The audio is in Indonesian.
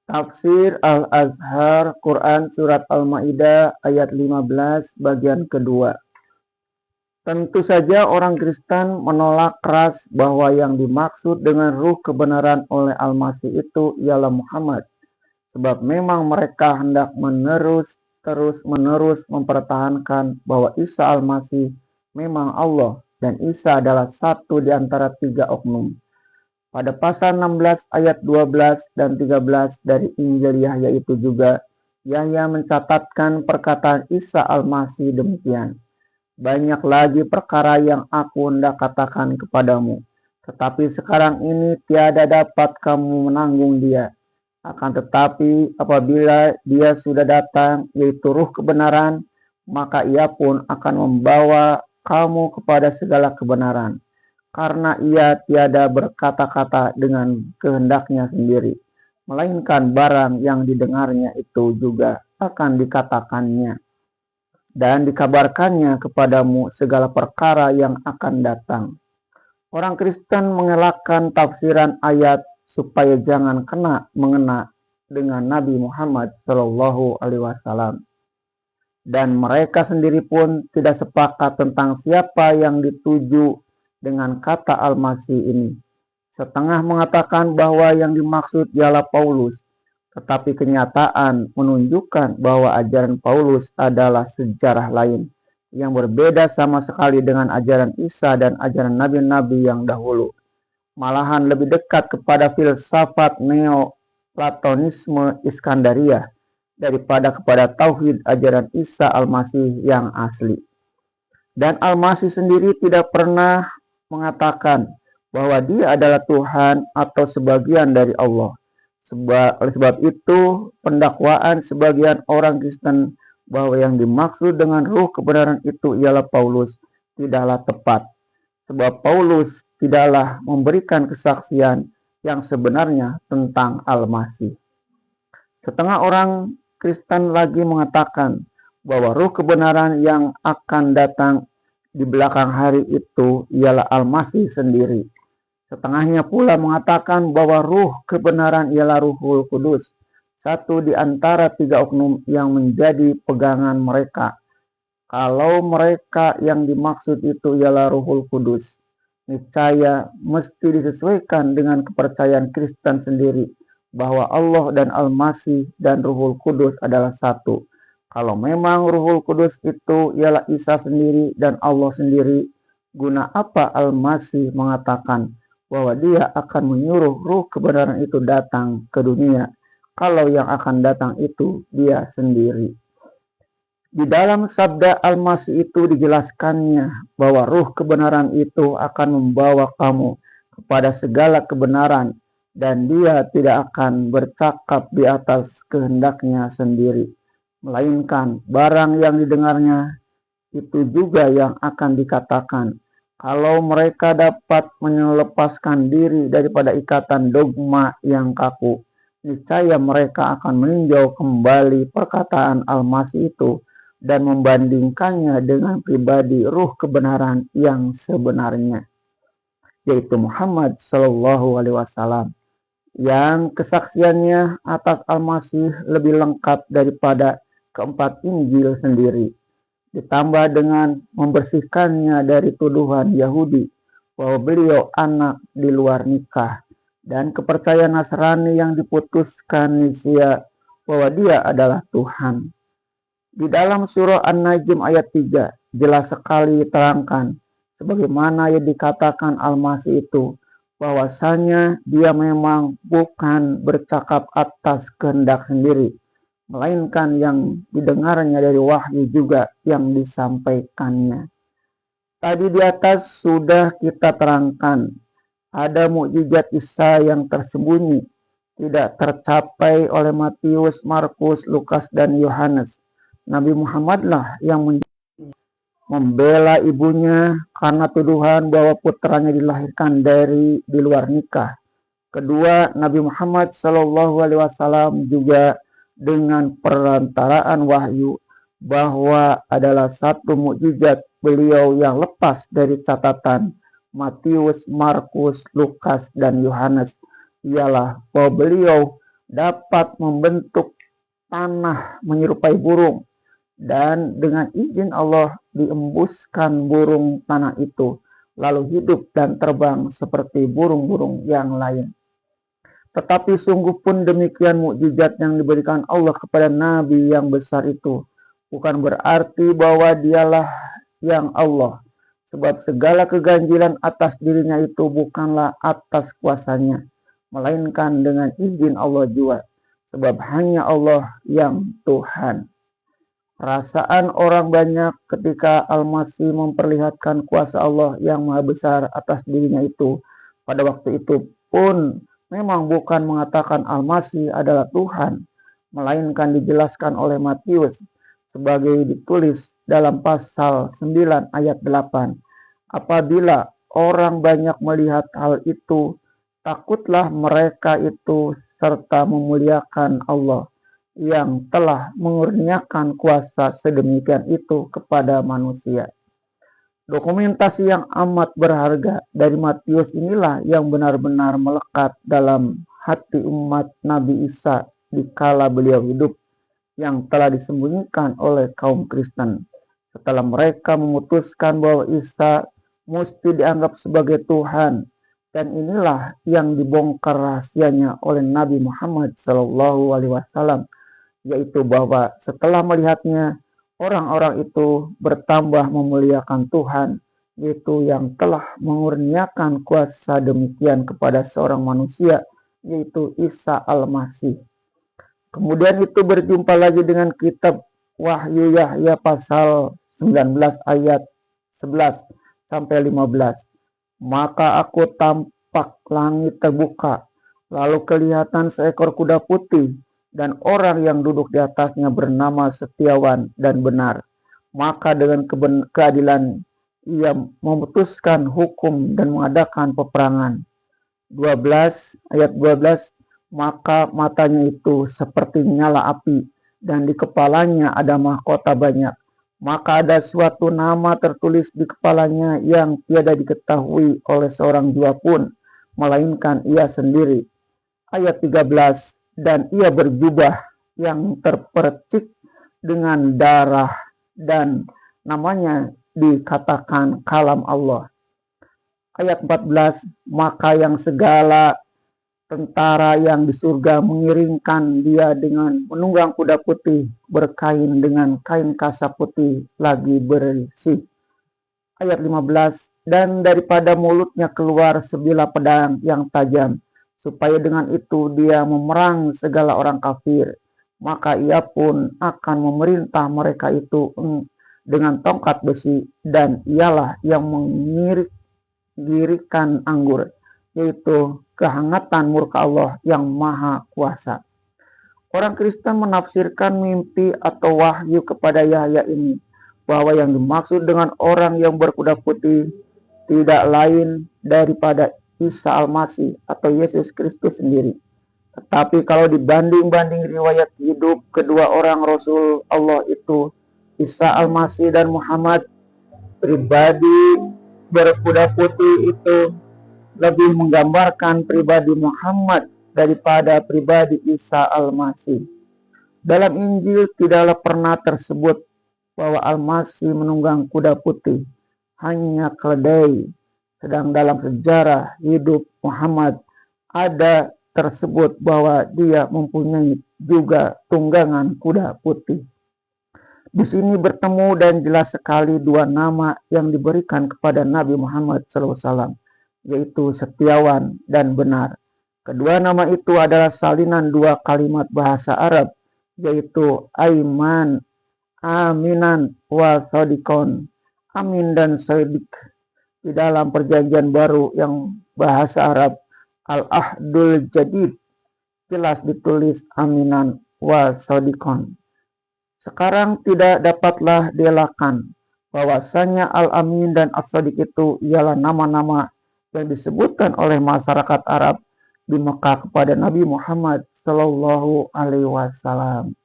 Tafsir Al-Azhar Quran Surat Al-Ma'idah ayat 15 bagian kedua. Tentu saja orang Kristen menolak keras bahwa yang dimaksud dengan ruh kebenaran oleh Al-Masih itu ialah Muhammad. Sebab memang mereka hendak terus-menerus mempertahankan bahwa Isa Al-Masih memang Allah dan Isa adalah satu di antara tiga oknum. Pada pasal 16 ayat 12 dan 13 dari Injil Yahya itu juga, Yahya mencatatkan perkataan Isa Al-Masih demikian. Banyak lagi perkara yang aku hendak katakan kepadamu, tetapi sekarang ini tiada dapat kamu menanggung dia. Akan tetapi apabila dia sudah datang, yaitu ruh kebenaran, maka ia pun akan membawa kamu kepada segala kebenaran. Karena ia tiada berkata-kata dengan kehendaknya sendiri, melainkan barang yang didengarnya itu juga akan dikatakannya, dan dikabarkannya kepadamu segala perkara yang akan datang. Orang Kristen mengelakkan tafsiran ayat supaya jangan mengena dengan Nabi Muhammad SAW. Dan mereka sendiri pun tidak sepakat tentang siapa yang dituju dengan kata Al-Masih ini. Setengah mengatakan bahwa yang dimaksud ialah Paulus, tetapi kenyataan menunjukkan bahwa ajaran Paulus adalah sejarah lain yang berbeda sama sekali dengan ajaran Isa dan ajaran nabi-nabi yang dahulu. Malahan lebih dekat kepada filsafat Neoplatonisme Iskandaria daripada kepada tauhid ajaran Isa Al-Masih yang asli. Dan Al-Masih sendiri tidak pernah mengatakan bahwa dia adalah Tuhan atau sebagian dari Allah. Oleh sebab itu, pendakwaan sebagian orang Kristen bahwa yang dimaksud dengan ruh kebenaran itu ialah Paulus tidaklah tepat. Sebab Paulus tidaklah memberikan kesaksian yang sebenarnya tentang Al-Masih. Setengah orang Kristen lagi mengatakan bahwa ruh kebenaran yang akan datang di belakang hari itu ialah Al-Masih sendiri. Setengahnya pula mengatakan bahwa ruh kebenaran ialah Ruhul Kudus, satu di antara tiga oknum yang menjadi pegangan mereka. Kalau mereka yang dimaksud itu ialah Ruhul Kudus, niscaya mesti disesuaikan dengan kepercayaan Kristen sendiri bahwa Allah dan Al-Masih dan Ruhul Kudus adalah satu. Kalau memang Ruhul Kudus itu ialah Isa sendiri dan Allah sendiri, guna apa Al-Masih mengatakan bahwa dia akan menyuruh ruh kebenaran itu datang ke dunia, kalau yang akan datang itu dia sendiri? Di dalam sabda Al-Masih itu dijelaskannya bahwa ruh kebenaran itu akan membawa kamu kepada segala kebenaran, dan dia tidak akan bercakap di atas kehendaknya sendiri, melainkan barang yang didengarnya itu juga yang akan dikatakan. Kalau mereka dapat melepaskan diri daripada ikatan dogma yang kaku, niscaya mereka akan meninjau kembali perkataan Al-Masih itu dan membandingkannya dengan pribadi ruh kebenaran yang sebenarnya, yaitu Muhammad SAW, yang kesaksiannya atas Al-Masih lebih lengkap daripada keempat Injil sendiri, ditambah dengan membersihkannya dari tuduhan Yahudi bahwa beliau anak di luar nikah, dan kepercayaan Nasrani yang diputuskan Nisia bahwa dia adalah Tuhan. Di dalam surah An-Najm ayat 3 jelas sekali diterangkan sebagaimana yang dikatakan Al-Masih itu, bahwasanya dia memang bukan bercakap atas kehendak sendiri, melainkan yang didengarnya dari wahyu juga yang disampaikannya. Tadi di atas sudah kita terangkan, ada mukjizat Isa yang tersembunyi, tidak tercapai oleh Matius, Markus, Lukas, dan Yohanes. Nabi Muhammadlah yang membela ibunya karena tuduhan bahwa putranya dilahirkan di luar nikah. Kedua, Nabi Muhammad SAW juga dengan perantaraan wahyu bahwa adalah satu mukjizat beliau yang lepas dari catatan Matius, Markus, Lukas, dan Yohanes, ialah bahwa beliau dapat membentuk tanah menyerupai burung, dan dengan izin Allah diembuskan burung tanah itu, lalu hidup dan terbang seperti burung-burung yang lain. Tetapi sungguh pun demikian mukjizat yang diberikan Allah kepada Nabi yang besar itu bukan berarti bahwa dialah yang Allah. Sebab segala keganjilan atas dirinya itu bukanlah atas kuasanya, melainkan dengan izin Allah juga. Sebab hanya Allah yang Tuhan. Perasaan orang banyak ketika Al-Masih memperlihatkan kuasa Allah yang maha besar atas dirinya itu pada waktu itu pun memang bukan mengatakan Al-Masih adalah Tuhan, melainkan dijelaskan oleh Matius sebagai ditulis dalam pasal 9 ayat 8. Apabila orang banyak melihat hal itu, takutlah mereka itu serta memuliakan Allah yang telah mengurniakan kuasa sedemikian itu kepada manusia. Dokumentasi yang amat berharga dari Matius inilah yang benar-benar melekat dalam hati umat Nabi Isa di kala beliau hidup, yang telah disembunyikan oleh kaum Kristen setelah mereka memutuskan bahwa Isa mesti dianggap sebagai Tuhan. Dan inilah yang dibongkar rahasianya oleh Nabi Muhammad SAW, yaitu bahwa setelah melihatnya, orang-orang itu bertambah memuliakan Tuhan, yaitu yang telah mengurniakan kuasa demikian kepada seorang manusia, yaitu Isa Al-Masih. Kemudian itu berjumpa lagi dengan kitab Wahyu Yahya pasal 19 ayat 11 sampai 15. Maka aku tampak langit terbuka, lalu kelihatan seekor kuda putih, dan orang yang duduk di atasnya bernama Setiawan dan Benar. Maka dengan keadilan ia memutuskan hukum dan mengadakan peperangan. 12 ayat 12. Maka matanya itu seperti nyala api, dan di kepalanya ada mahkota banyak. Maka ada suatu nama tertulis di kepalanya yang tiada diketahui oleh seorang jua pun, melainkan ia sendiri. Ayat 13. Dan ia berjubah yang terpercik dengan darah, dan namanya dikatakan Kalam Allah. Ayat 14. Maka yang segala tentara yang di surga mengiringkan dia dengan menunggang kuda putih berkain dengan kain kasap putih lagi bersih. Ayat 15. Dan daripada mulutnya keluar sebilah pedang yang tajam, supaya dengan itu dia memerang segala orang kafir. Maka ia pun akan memerintah mereka itu dengan tongkat besi, dan ialah yang menggirikan anggur, yaitu kehangatan murka Allah yang maha kuasa. Orang Kristen menafsirkan mimpi atau wahyu kepada Yahya ini bahwa yang dimaksud dengan orang yang berkuda putih tidak lain daripada Isa Al-Masih atau Yesus Kristus sendiri. Tetapi kalau dibanding-banding riwayat hidup kedua orang Rasul Allah itu, Isa Al-Masih dan Muhammad, pribadi berkuda putih itu lebih menggambarkan pribadi Muhammad daripada pribadi Isa Al-Masih. Dalam Injil tidaklah pernah tersebut bahwa Al-Masih menunggang kuda putih, hanya keledai. Sedang dalam sejarah hidup Muhammad ada tersebut bahwa dia mempunyai juga tunggangan kuda putih. Di sini bertemu dan jelas sekali dua nama yang diberikan kepada Nabi Muhammad SAW, yaitu Setiawan dan Benar. Kedua nama itu adalah salinan dua kalimat bahasa Arab, yaitu Aiman, Aminan, wa Sodikon, Amin dan Sodik. Di dalam perjanjian baru yang bahasa Arab, Al-Ahdul Jadid, jelas ditulis Aminan wa Sodikon. Sekarang tidak dapatlah dielakkan bahwasanya Al-Amin dan As-Sodik itu ialah nama-nama yang disebutkan oleh masyarakat Arab di Mekah kepada Nabi Muhammad Sallallahu Alaihi Wasallam.